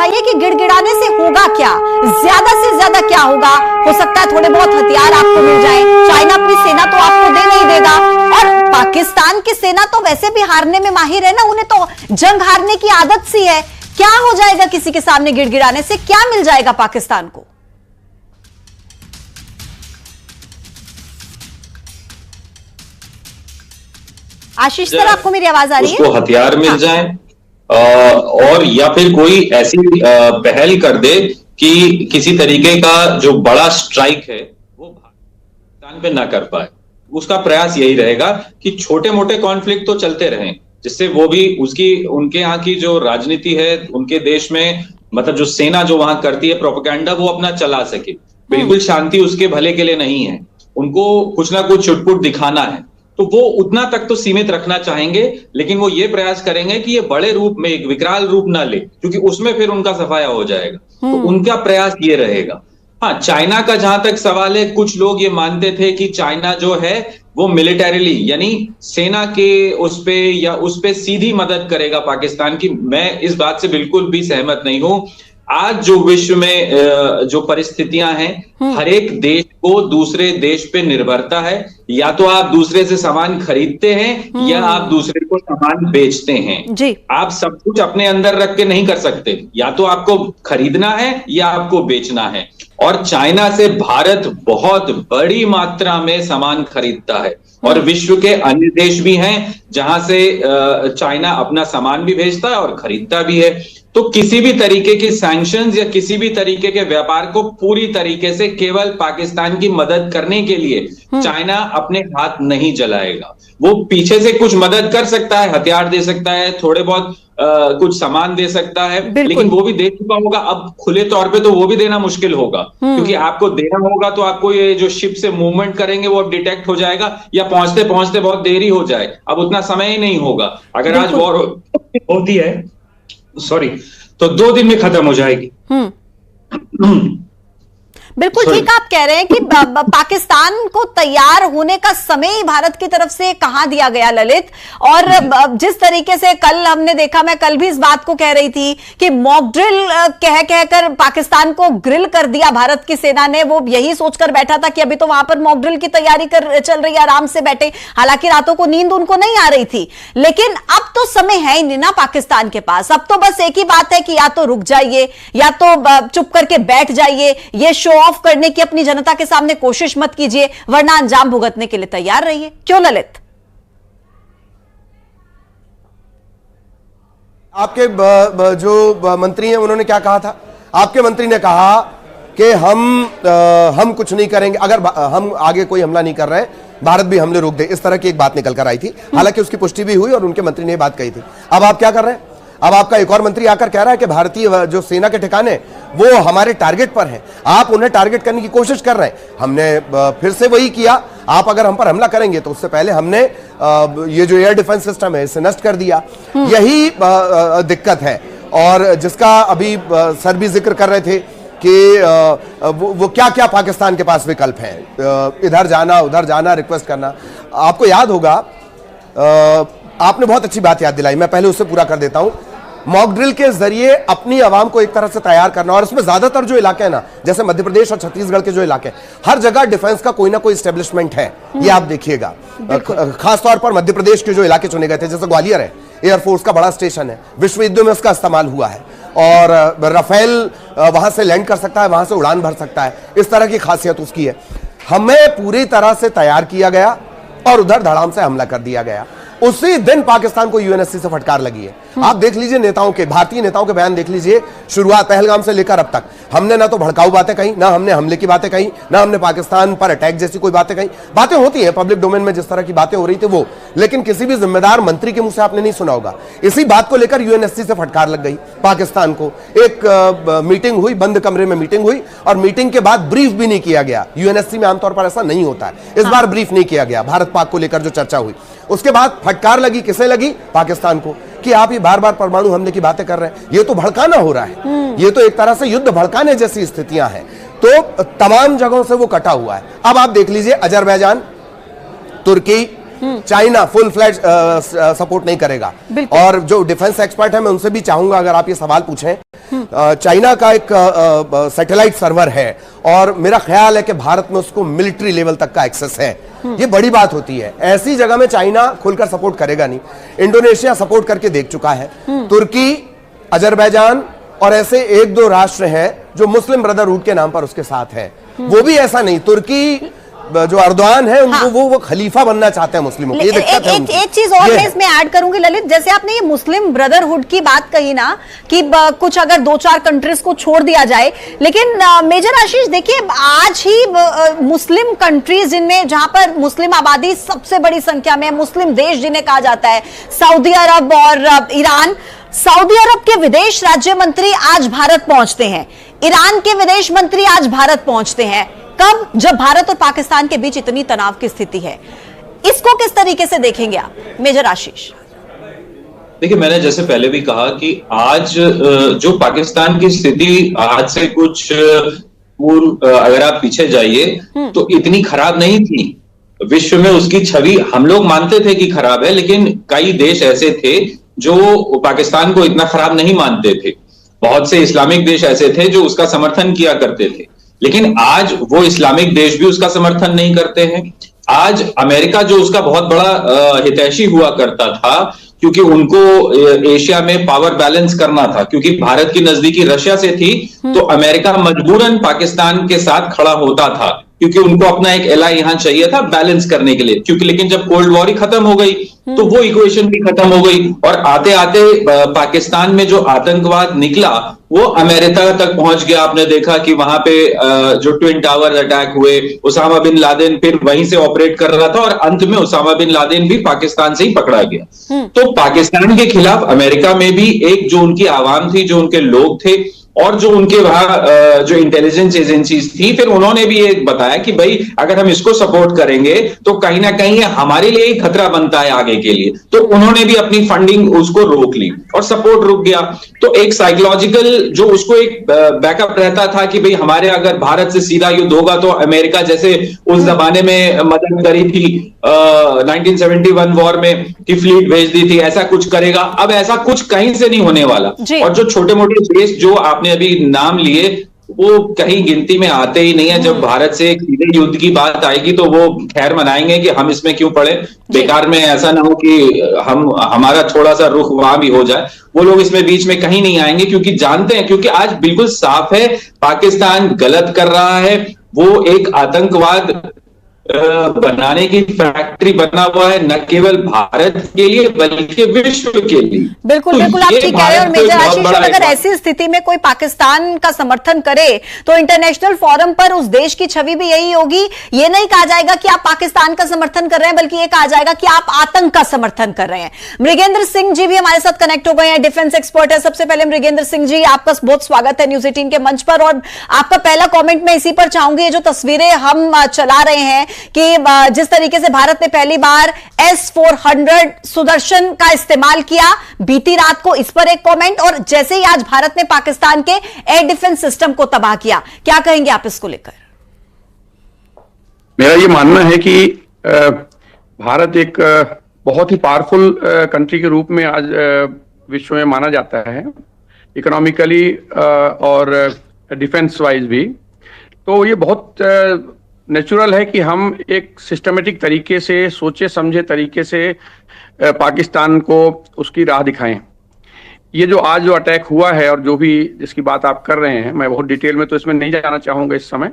बताइए कि गिड़गिड़ाने से होगा क्या, ज्यादा से ज्यादा क्या होगा? हो सकता है थोड़े बहुत हथियार आपको मिल जाए, चाइना अपनी सेना तो आपको दे नहीं देगा, और पाकिस्तान की सेना तो वैसे भी हारने में माहिर है ना, उन्हें तो जंग हारने की आदत सी है। क्या हो जाएगा किसी के सामने गिड़गिड़ाने से? क्या मिल जाएगा पाकिस्तान को? आशीष सर, आपको मेरी आवाज आ रही है? उसको हथियार मिल जाए और या फिर कोई ऐसी पहल कर दे कि किसी तरीके का जो बड़ा स्ट्राइक है वो पाकिस्तान पे ना कर पाए। उसका प्रयास यही रहेगा कि छोटे मोटे कॉन्फ्लिक्ट तो चलते रहें, जिससे वो भी उनके यहाँ की जो राजनीति है उनके देश में, मतलब जो सेना जो वहां करती है प्रोपेगेंडा, वो अपना चला सके। बिल्कुल शांति उसके भले के लिए नहीं है, उनको कुछ ना कुछ चुटपुट दिखाना है, तो वो उतना तक तो सीमित रखना चाहेंगे, लेकिन वो ये प्रयास करेंगे कि ये बड़े रूप में एक विकराल रूप ना ले, क्योंकि उसमें फिर उनका सफाया हो जाएगा। तो उनका प्रयास ये रहेगा। हाँ, चाइना का जहां तक सवाल है, कुछ लोग ये मानते थे कि चाइना जो है वो मिलिटरीली यानी सेना के उस पे सीधी मदद करेगा पाकिस्तान की। मैं इस बात से बिल्कुल भी सहमत नहीं हूं। आज जो विश्व में जो परिस्थितियां हैं, हर एक देश को दूसरे देश पे निर्भरता है। या तो आप दूसरे से सामान खरीदते हैं या आप दूसरे को सामान बेचते हैं जी। आप सब कुछ अपने अंदर रख के नहीं कर सकते, या तो आपको खरीदना है या आपको बेचना है। और चाइना से भारत बहुत बड़ी मात्रा में सामान खरीदता है, और विश्व के अन्य देश भी हैं जहां से चाइना अपना सामान भी भेजता है और खरीदता भी है। तो किसी भी तरीके की सैंक्शंस या किसी भी तरीके के व्यापार को पूरी तरीके से केवल पाकिस्तान की मदद करने के लिए चाइना अपने हाथ नहीं जलाएगा। वो पीछे से कुछ मदद कर सकता है, हथियार दे सकता है, थोड़े बहुत कुछ सामान दे सकता है, लेकिन वो भी दे चुका होगा। अब खुले तौर पे तो वो भी देना मुश्किल होगा, क्योंकि आपको देना होगा तो आपको ये जो शिप से मूवमेंट करेंगे वो अब डिटेक्ट हो जाएगा, या पहुंचते पहुंचते बहुत देरी हो जाए। अब उतना समय ही नहीं होगा। अगर आज वॉर होती है तो 2 दिन में खत्म हो जाएगी। बिल्कुल ठीक आप कह रहे हैं कि पाकिस्तान को तैयार होने का समय ही भारत की तरफ से कहां दिया गया ललित। और जिस तरीके से कल हमने देखा, मैं कल भी इस बात को कह रही थी कि मॉक ड्रिल कहकर पाकिस्तान को ग्रिल कर दिया भारत की सेना ने। वो यही सोचकर बैठा था कि अभी तो वहां पर मॉक ड्रिल की तैयारी चल रही है, आराम से बैठे। हालांकि रातों को नींद उनको नहीं आ रही थी, लेकिन अब तो समय है ही नहीं ना पाकिस्तान के पास। अब तो बस एक ही बात है कि या तो रुक जाइए या तो चुप करके बैठ जाइए, ये शो ऑफ करने की अपनी जनता के सामने कोशिश मत कीजिए, वरना अंजाम भुगतने के लिए तैयार रहिए। क्यों ललित? आपके जो मंत्री हैं उन्होंने क्या कहा था? आपके मंत्री ने कहा कि हम कुछ नहीं करेंगे अगर हम आगे कोई हमला नहीं कर रहे, भारत भी हमले रोक दे। इस तरह की एक बात निकल कर आई थी, हालांकि उसकी पुष्टि भी हुई और उनके मंत्री ने यह बात कही थी। अब आप क्या कर रहे हैं? अब आपका एक और मंत्री आकर कह रहा है कि भारतीय जो सेना के ठिकाने वो हमारे टारगेट पर हैं, आप उन्हें टारगेट करने की कोशिश कर रहे हैं। हमने फिर से वही किया, आप अगर हम पर हमला करेंगे तो उससे पहले हमने ये जो एयर डिफेंस सिस्टम है इसे नष्ट कर दिया। यही दिक्कत है, और जिसका अभी सर भी जिक्र कर रहे थे कि वो क्या क्या पाकिस्तान के पास विकल्प हैं, इधर जाना उधर जाना, रिक्वेस्ट करना। आपको याद होगा, आपने बहुत अच्छी बात याद दिलाई, मैं पहले उससे पूरा कर देता हूं। मॉक ड्रिल के जरिए अपनी आवाम को एक तरह से तैयार करना, और उसमें ज्यादातर जो इलाके हैं ना, जैसे मध्य प्रदेश और छत्तीसगढ़ के जो इलाके, हर जगह डिफेंस का कोई ना कोई एस्टेब्लिशमेंट है, ये आप देखिएगा। खासतौर पर मध्य प्रदेश के जो इलाके चुने गए थे, जैसे ग्वालियर है, एयरफोर्स का बड़ा स्टेशन है, विश्व युद्धों में उसका इस्तेमाल हुआ है, और राफेल वहां से लैंड कर सकता है, वहां से उड़ान भर सकता है, इस तरह की खासियत उसकी है। हमें पूरी तरह से तैयार किया गया और उधर धड़ाम से हमला कर दिया गया। उसी दिन पाकिस्तान को यूएनएससी से फटकार लगी है। आप देख लीजिए नेताओं के, भारतीय नेताओं के बयान देख लीजिए, शुरुआत पहलगाम से लेकर अब तक हमने ना तो भड़काऊ बातें कही, ना हमने हमले की बातें कही, ना हमने पाकिस्तान पर अटैक जैसी कोई बातें कही। बातें होती हैं पब्लिक डोमेन में, जिस तरह की बातें हो रही थी वो, लेकिन किसी भी जिम्मेदार मंत्री के मुंह से आपने नहीं सुना होगा। इसी बात को लेकर यूएनएससी से फटकार लग गई पाकिस्तान को। एक मीटिंग हुई, बंद कमरे में मीटिंग हुई, और मीटिंग के बाद ब्रीफ भी नहीं किया गया। यूएनएससी में आमतौर पर ऐसा नहीं होता है, इस बार ब्रीफ नहीं किया गया। भारत पाक को लेकर जो चर्चा हुई, उसके बाद फटकार लगी, किसे लगी? पाकिस्तान को, कि आप ये बार बार परमाणु हमले की बातें कर रहे हैं, ये तो भड़काना हो रहा है, ये तो एक तरह से युद्ध भड़काने जैसी स्थितियां हैं। तो तमाम जगहों से वो कटा हुआ है। अब आप देख लीजिए, अजरबैजान, तुर्की, चाइना फुल फ्लैज सपोर्ट नहीं करेगा। और जो डिफेंस एक्सपर्ट है, मैं उनसे भी चाहूंगा अगर आप ये सवाल पूछें, चाइना का एक सैटेलाइट सर्वर है और मेरा ख्याल है कि भारत में उसको मिलिट्री लेवल तक का एक्सेस है। ये बड़ी बात होती है। ऐसी जगह में चाइना खुलकर सपोर्ट करेगा नहीं। इंडोनेशिया सपोर्ट करके देख चुका है, तुर्की, अजरबैजान और ऐसे एक दो राष्ट्र हैं जो मुस्लिम ब्रदरहुड के नाम पर उसके साथ है। वो भी ऐसा नहीं, तुर्की जो अर्दोआन है उनको वो खलीफा बनना चाहते हैं मुस्लिमों की। एक चीज और मैं इसमें ऐड करूंगी ललित, जैसे आपने ये मुस्लिम ब्रदरहुड की बात कही ना कि कुछ अगर 2-4 कंट्रीज को छोड़ दिया जाए, लेकिन मेजर आशीष देखिए आज ही मुस्लिम कंट्रीज जिनमें जहां पर मुस्लिम आबादी सबसे बड़ी संख्या में, मुस्लिम देश जिन्हें कहा जाता है, सऊदी अरब और ईरान। सऊदी अरब के विदेश राज्य मंत्री आज भारत पहुंचते हैं, ईरान के विदेश मंत्री आज भारत पहुंचते हैं। कब? जब भारत और पाकिस्तान के बीच इतनी तनाव की स्थिति है। इसको किस तरीके से देखेंगे आप मेजर आशीष? देखिए, मैंने जैसे पहले भी कहा कि आज जो पाकिस्तान की स्थिति आज से कुछ पूर्व अगर आप पीछे जाइए तो इतनी खराब नहीं थी। विश्व में उसकी छवि हम लोग मानते थे कि खराब है, लेकिन कई देश ऐसे थे जो पाकिस्तान को इतना खराब नहीं मानते थे। बहुत से इस्लामिक देश ऐसे थे जो उसका समर्थन किया करते थे, लेकिन आज वो इस्लामिक देश भी उसका समर्थन नहीं करते हैं। आज अमेरिका जो उसका बहुत बड़ा हितैषी हुआ करता था, क्योंकि उनको एशिया में पावर बैलेंस करना था, क्योंकि भारत की नजदीकी रशिया से थी, तो अमेरिका मजबूरन पाकिस्तान के साथ खड़ा होता था, क्योंकि उनको अपना एक एलाई यहां चाहिए था बैलेंस करने के लिए। क्योंकि लेकिन जब कोल्ड वॉर ही खत्म हो गई तो वो इक्वेशन भी खत्म हो गई, और आते आते पाकिस्तान में जो आतंकवाद निकला वो अमेरिका तक पहुंच गया। आपने देखा कि वहां पे जो ट्विन टावर अटैक हुए, उसामा बिन लादेन फिर वहीं से ऑपरेट कर रहा था, और अंत में उसामा बिन लादेन भी पाकिस्तान से ही पकड़ा गया। तो पाकिस्तान के खिलाफ अमेरिका में भी एक जो उनकी आवाम थी, जो उनके लोग थे, और जो उनके वहां जो इंटेलिजेंस एजेंसीज थी, फिर उन्होंने भी ये बताया कि भाई अगर हम इसको सपोर्ट करेंगे तो कहीं ना कहीं हमारे लिए ही खतरा बनता है आगे के लिए। तो उन्होंने भी अपनी फंडिंग उसको रोक ली और सपोर्ट रुक गया। तो एक साइकोलॉजिकल जो उसको एक बैकअप रहता था कि भाई हमारे अगर भारत से सीधा युद्ध होगा तो अमेरिका जैसे उस जमाने में मदद करी थी 1971 वॉर में कि फ्लीट भेज दी थी, ऐसा कुछ करेगा। अब ऐसा कुछ कहीं से नहीं होने वाला। और जो छोटे मोटे देश जो आपने अभी नाम लिए वो कहीं गिनती में आते ही नहीं है। जब भारत से सीधे युद्ध की बात आएगी तो वो खैर मनाएंगे कि हम इसमें क्यों पड़े, बेकार में ऐसा ना हो कि हमारा थोड़ा सा रुख वहां भी हो जाए। वो लोग इसमें बीच में कहीं नहीं आएंगे, क्योंकि जानते हैं, क्योंकि आज बिल्कुल साफ है पाकिस्तान गलत कर रहा है। वो एक आतंकवाद बनाने की फैक्ट्री बना हुआ है, न केवल भारत के लिए बल्कि विश्व के लिए। बिल्कुल बिल्कुल आप ठीक कह रहे हैं। और मेजर आशीष, अगर ऐसी स्थिति में कोई पाकिस्तान का समर्थन करे तो इंटरनेशनल फोरम पर उस देश की छवि भी यही होगी। ये नहीं कहा जाएगा कि आप पाकिस्तान का समर्थन कर रहे हैं, बल्कि ये कहा जाएगा कि आप आतंक का समर्थन कर रहे हैं। मृगेंद्र सिंह जी भी हमारे साथ कनेक्ट हो गए हैं, डिफेंस एक्सपर्ट है। सबसे पहले मृगेंद्र सिंह जी, आपका बहुत स्वागत है न्यूज 18 के मंच पर। और आपका पहला कॉमेंट मैं इसी पर चाहूंगी, जो तस्वीरें हम चला रहे हैं कि जिस तरीके से भारत ने पहली बार S-400 सुदर्शन का इस्तेमाल किया बीती रात को, इस पर एक कमेंट, और जैसे ही आज भारत ने पाकिस्तान के एयर डिफेंस सिस्टम को तबाह किया, क्या कहेंगे आप इसको लेकर? मेरा ये मानना है कि भारत एक बहुत ही पावरफुल कंट्री के रूप में आज विश्व में माना जाता है, इकोनॉमिकली और डिफेंस वाइज भी। तो ये बहुत नेचुरल है कि हम एक सिस्टमेटिक तरीके से, सोचे समझे तरीके से पाकिस्तान को उसकी राह दिखाएं। ये जो आज जो अटैक हुआ है और जो भी जिसकी बात आप कर रहे हैं, मैं बहुत डिटेल में तो इसमें नहीं जाना चाहूंगा इस समय,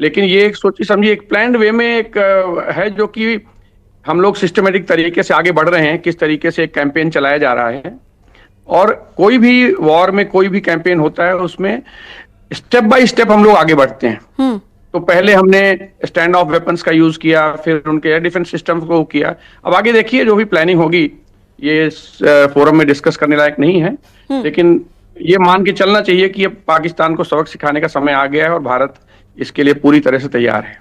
लेकिन ये एक सोची समझी एक प्लान्ड वे में एक है, जो कि हम लोग सिस्टमेटिक तरीके से आगे बढ़ रहे हैं। किस तरीके से एक कैंपेन चलाया जा रहा है, और कोई भी वॉर में कोई भी कैंपेन होता है उसमें स्टेप बाय स्टेप हम लोग आगे बढ़ते हैं। तो पहले हमने स्टैंड ऑफ वेपन्स का यूज किया, फिर उनके एयर डिफेंस सिस्टम को किया। अब आगे देखिए जो भी प्लानिंग होगी, ये फोरम में डिस्कस करने लायक नहीं है, लेकिन ये मान के चलना चाहिए कि अब पाकिस्तान को सबक सिखाने का समय आ गया है और भारत इसके लिए पूरी तरह से तैयार है।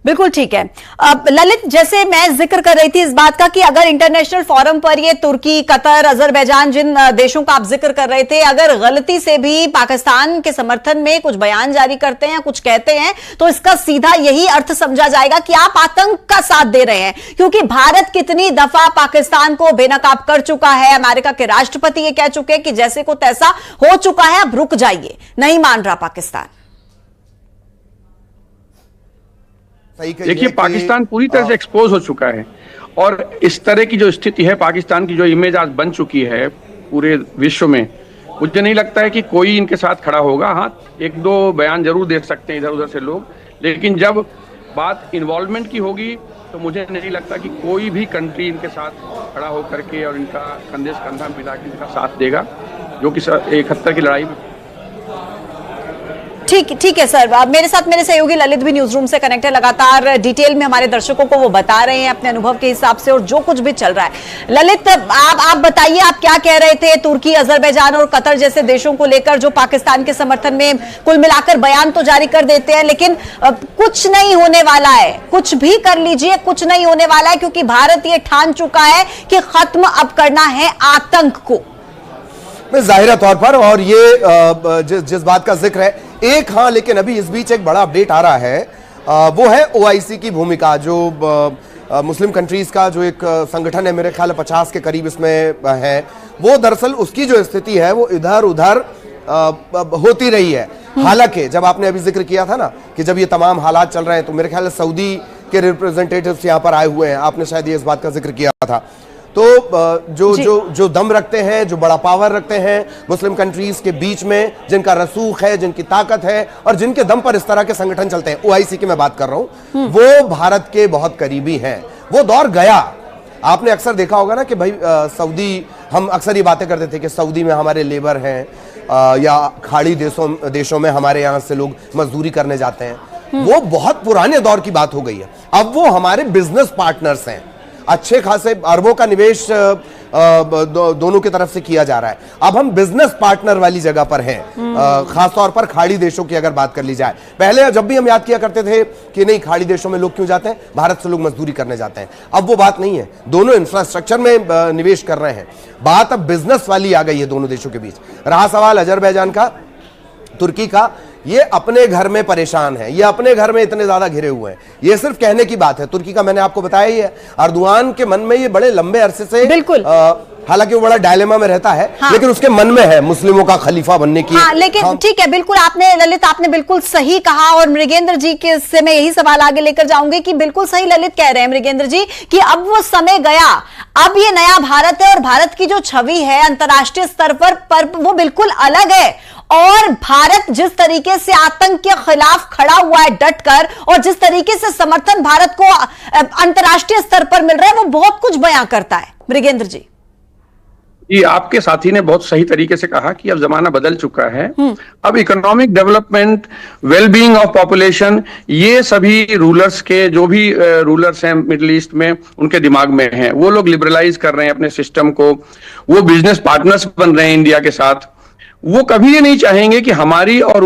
बिल्कुल ठीक है। अब ललित, जैसे मैं जिक्र कर रही थी इस बात का कि अगर इंटरनेशनल फोरम पर ये तुर्की, कतर, अजरबैजान, जिन देशों का आप जिक्र कर रहे थे, अगर गलती से भी पाकिस्तान के समर्थन में कुछ बयान जारी करते हैं, कुछ कहते हैं, तो इसका सीधा यही अर्थ समझा जाएगा कि आप आतंक का साथ दे रहे हैं, क्योंकि भारत कितनी दफा पाकिस्तान को बेनकाब कर चुका है। अमेरिका के राष्ट्रपति ये कह चुके हैं कि जैसे को तैसा हो चुका है, अब रुक जाइए, नहीं मान रहा पाकिस्तान। देखिए, पाकिस्तान पूरी तरह से एक्सपोज हो चुका है और इस तरह की जो स्थिति है, पाकिस्तान की जो इमेज आज बन चुकी है पूरे विश्व में, मुझे नहीं लगता है कि कोई इनके साथ खड़ा होगा। हाँ, एक दो बयान जरूर दे सकते हैं इधर उधर से लोग, लेकिन जब बात इन्वॉल्वमेंट की होगी तो मुझे नहीं लगता कि कोई भी कंट्री इनके साथ खड़ा होकर के और इनका कंधे से कंधा मिला के इनका साथ देगा, जो कि 71 की लड़ाई में। ठीक है सर। मेरे साथ मेरे सहयोगी ललित भी न्यूज रूम से कनेक्ट है, लगातार डिटेल में हमारे दर्शकों को वो बता रहे हैं अपने अनुभव के हिसाब से और जो कुछ भी चल रहा है। ललित, आप बताइए, आप क्या कह रहे थे तुर्की, अजरबैजान और कतर जैसे देशों को लेकर, जो पाकिस्तान के समर्थन में कुल मिलाकर बयान तो जारी कर देते हैं, लेकिन कुछ नहीं होने वाला है, कुछ भी कर लीजिए कुछ नहीं होने वाला है, क्योंकि भारत ये ठान चुका है कि खत्म अब करना है आतंक को। जाहिर तौर पर, और ये जिस बात का जिक्र है एक, हाँ, लेकिन अभी इस बीच एक बड़ा अपडेट आ रहा है, वो है ओआईसी की भूमिका, जो मुस्लिम कंट्रीज का जो एक संगठन है, मेरे ख्याल 50 के करीब इसमें है, वो दरअसल उसकी जो स्थिति है वो इधर उधर होती रही है। हालांकि जब आपने अभी जिक्र किया था ना कि जब ये तमाम हालात चल रहे हैं, तो मेरे ख्याल सऊदी के रिप्रेजेंटेटिव्स यहाँ पर आए हुए हैं, आपने शायद ये इस बात का जिक्र किया था। तो जो दम रखते हैं, जो बड़ा पावर रखते हैं मुस्लिम कंट्रीज के बीच में, जिनका रसूख है, जिनकी ताकत है और जिनके दम पर इस तरह के संगठन चलते हैं, ओआईसी की मैं बात कर रहा हूं, वो भारत के बहुत करीबी हैं। वो दौर गया। आपने अक्सर देखा होगा ना कि भाई सऊदी, हम अक्सर ये बातें करते थे कि सऊदी में हमारे लेबर हैं या खाड़ी देशों में हमारे यहाँ से लोग मजदूरी करने जाते हैं। वो बहुत पुराने दौर की बात हो गई है। अब वो हमारे बिजनेस पार्टनर्स हैं, अच्छे खासे अरबों का निवेश दोनों की तरफ से किया जा रहा है। अब हम बिजनेस पार्टनर वाली जगह पर हैं, खासतौर पर खाड़ी देशों की अगर बात कर ली जाए। पहले जब भी हम याद किया करते थे कि नहीं, खाड़ी देशों में लोग क्यों जाते हैं, भारत से लोग मजदूरी करने जाते हैं। अब वो बात नहीं है, दोनों इंफ्रास्ट्रक्चर में निवेश कर रहे हैं। बात अब बिजनेस वाली आ गई है दोनों देशों के बीच। रहा सवाल अजरबैजान का, तुर्की का, ये अपने घर में परेशान है, ये अपने घर में इतने ज्यादा घिरे हुए हैं। ये सिर्फ कहने की बात है। तुर्की का मैंने आपको बताया ही है, अर्दुआन के मन में ये बड़े लंबे अरसे से, बिल्कुल, हालांकि वो बड़ा डायलेमा में रहता है, हाँ, लेकिन उसके मन में है मुस्लिमों का खलीफा बनने की। हाँ, लेकिन हाँ, ठीक है, बिल्कुल आपने ललित, आपने बिल्कुल सही कहा। और मृगेंद्र जी के से मैं यही सवाल आगे लेकर जाऊंगी कि बिल्कुल सही ललित कह रहे हैं मृगेंद्र जी कि अब वो समय गया, अब ये नया भारत है और भारत की जो छवि है अंतर्राष्ट्रीय स्तर पर वो बिल्कुल अलग है। और भारत जिस तरीके से आतंक के खिलाफ खड़ा हुआ है डटकर, और जिस तरीके से समर्थन भारत को अंतर्राष्ट्रीय स्तर पर मिल रहा है, वो बहुत कुछ बयां करता है। मृगेंद्र जी, आपके साथी ने बहुत सही तरीके से कहा कि अब जमाना बदल चुका है। अब economic development, wellbeing of population, ये सभी रूलर्स के, जो भी रूलर्स हैं मिडिल ईस्ट में, उनके दिमाग में है। वो लोग लिबरलाइज कर रहे हैं अपने सिस्टम को, वो बिजनेस पार्टनर्स बन रहे हैं इंडिया के साथ। वो कभी ये नहीं चाहेंगे कि हमारी और